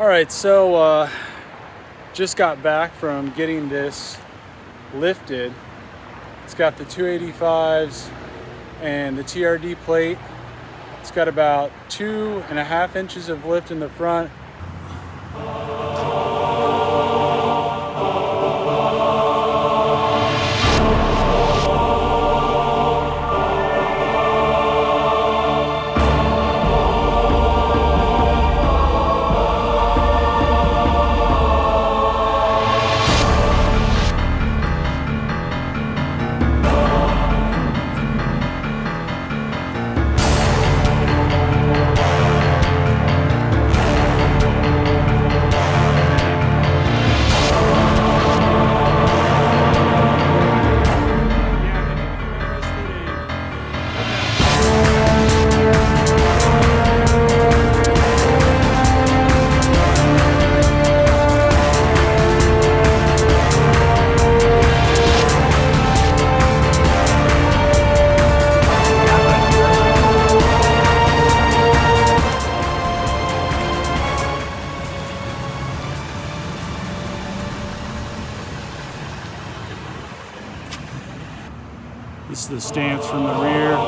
All right, so just got back from getting this lifted. It's got the 285s and the TRD plate. It's got about 2.5 inches of lift in the front. This is the stance from the rear.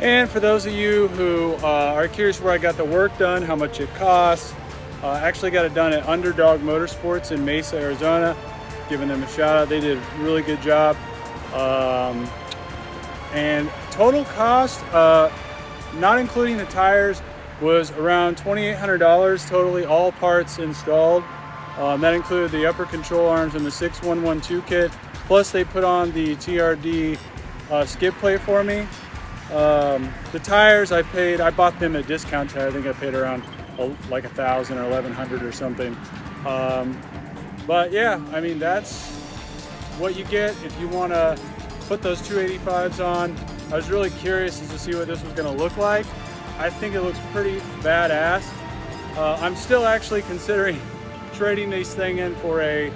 And for those of you who are curious where I got the work done, how much it costs, I actually got it done at Underdog Motorsports in Mesa, Arizona. Giving them a shout out, they did a really good job. And total cost, not including the tires, was around $2,800 totally, all parts installed. That included the upper control arms and the 6112 kit. Plus they put on the TRD skid plate for me. The tires I bought them at discount tire. I think I paid around like $1,000 or $1,100 or something. But yeah, I mean, that's what you get if you want to put those 285s on. I was really curious as to see what this was going to look like. I think it looks pretty badass. I'm still actually considering trading this thing in for a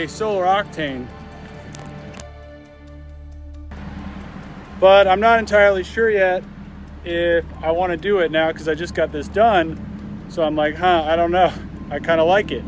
solar octane. But I'm not entirely sure yet if I want to do it now because I just got this done. So I'm like, I don't know. I kind of like it.